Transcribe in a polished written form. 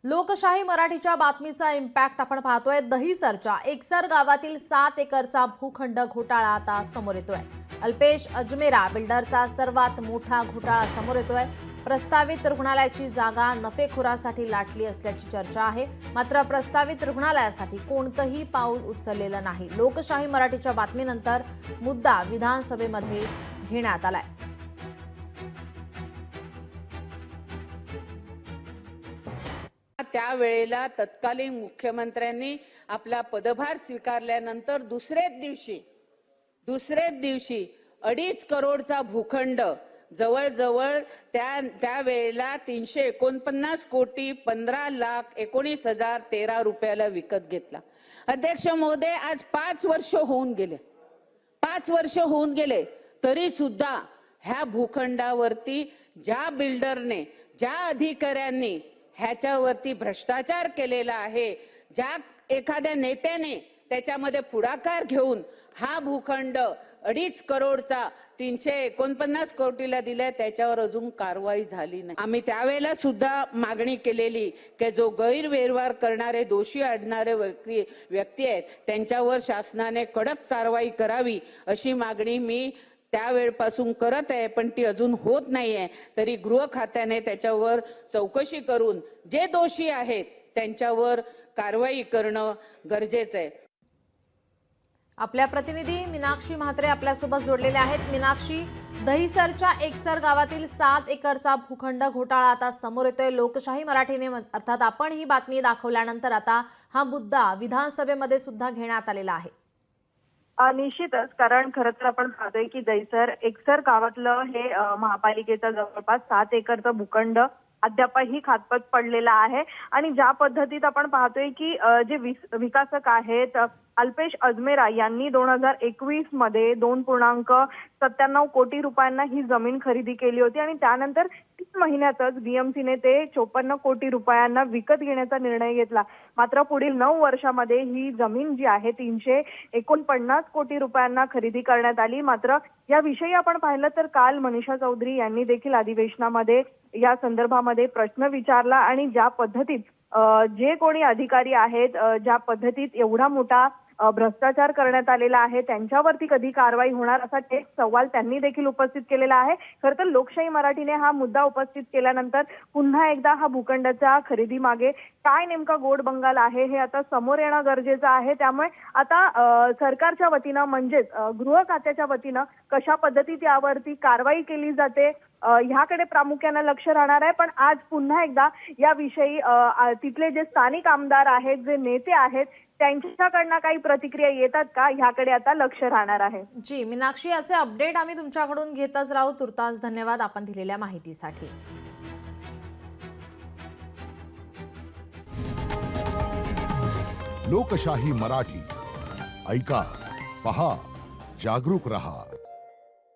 लोकशाही मराठीच्या बातमीचा इम्पॅक्ट आपण पाहतोय। दहिसरच्या एकसर गावातील 7 एकरचा भूखंड घोटाळा आता समोर येतोय। अल्पेश अजमेरा बिल्डरचा सर्वात मोठा घोटाळा समोर येतोय। प्रस्तावित रुग्णालयाची जागा नफेखोरासाठी लाटली असल्याची चर्चा आहे। मात्र प्रस्तावित रुग्णालयासाठी कोणतंही पाऊल उचललेलं नाही। लोकशाही मराठीच्या बातमीनंतर मुद्दा विधानसभेमध्ये घेण्यात आलाय। त्यावेळेला तत्कालीन मुख्यमंत्र्यांनी आपला पदभार स्वीकारल्यानंतर दुसऱ्याच दिवशी 2.5 करोडचा भूखंड जवळजवळ त्यावेळेला 349 कोटी 15,19,013 रुपयाला विकत घेतला। अध्यक्ष महोदय, आज 5 वर्ष होऊन गेले तरी सुद्धा ह्या भूखंडावरती ज्या बिल्डरने, ज्या अधिकाऱ्यांनी ह्याच्यावरती भ्रष्टाचार केलेला आहे, ज्या एखाद्या नेत्याने त्याच्यामध्ये पुढाकार घेऊन हा भूखंड 2.5 करोडचा 349 कोटीला दिलाय, त्याच्यावर अजून कारवाई झाली नाही। आम्ही त्यावेळेला सुद्धा मागणी केलेली की जो गैरव्यवहार करणारे, दोषी आढळणारे व्यक्ती आहेत त्यांच्यावर शासनाने कडक कारवाई करावी अशी मागणी मी त्यावेळपासून करत आहे, पण ती अजून होत नाहीये। तरी गृह खात्याने त्याच्यावर चौकशी करून जे दोषी आहेत त्यांच्यावर कारवाई करणं गरजेचं आहे। आपल्या प्रतिनिधी मीनाक्षी म्हात्रे आपल्यासोबत जोडलेले आहेत। मीनाक्षी, दहिसरच्या एकसर गावातील 7 एकरचा भूखंड घोटाळा आता समोर येतोय। लोकशाही मराठीने अर्थात आपण ही बातमी दाखवल्यानंतर आता हा मुद्दा विधानसभेमध्ये सुद्धा घेण्यात आलेला आहे। निश्चितच, कारण खरं तर आपण पाहतोय की दहिसर एकसर गावातलं हे महापालिकेचं जवळपास 7 एकरचं भूखंड अद्यापही खातपत पडलेला आहे। आणि ज्या पद्धतीत आपण पाहतोय की जे विकासक आहेत अल्पेश अजमेरा यांनी 2021 मध्ये 2.97 कोटी रुपयांना ही जमीन खरेदी केली होती आणि त्यानंतर 30 महिन्यातच बीएमसीने ते 54 कोटी रुपयांना विकत घेण्याचा निर्णय घेतला। मात्र पुढील 9 वर्षांमध्ये ही जमीन जी आहे 349 कोटी रुपयांना खरेदी करण्यात आली। मात्र याविषयी आपण पाहिलं तर काल मनीषा चौधरी यांनी देखील अधिवेशनामध्ये या संदर्भामध्ये प्रश्न विचारला आणि ज्या पद्धतीत जे कोणी अधिकारी आहेत, ज्या पद्धतीत एवढा मोठा भ्रष्टाचार करण्यात आलेला आहे त्यांच्यावरती कधी कारवाई होणार असा थेट सवाल त्यांनी देखील उपस्थित केलेला आहे। खरं तर लोकशाही मराठीने हा मुद्दा उपस्थित केल्यानंतर पुन्हा एकदा हा भूखंडाच्या खरेदी मागे काय नेमका गोड बंगाल आहे हे आता समोर येणं गरजेचं आहे। त्यामुळे आता सरकारच्या वतीनं म्हणजेच गृह खात्याच्या वतीनं कशा पद्धतीत यावरती कारवाई केली जाते ह्याकडे प्रामुख्याने लक्ष राहणार आहे। पण आज पुन्हा एकदा याविषयी तिथले जे स्थानिक आमदार आहेत, जे नेते आहेत त्यांच्याकडनं काही प्रतिक्रिया येतात का ह्याकडे आता लक्ष राहणार आहे। जी मीनाक्षी, याचे अपडेट आम्ही तुमच्याकडून घेतच राहू। तुर्तास धन्यवाद आपण दिलेल्या माहितीसाठी। लोकशाही मराठी ऐका, पहा, जागरूक रहा।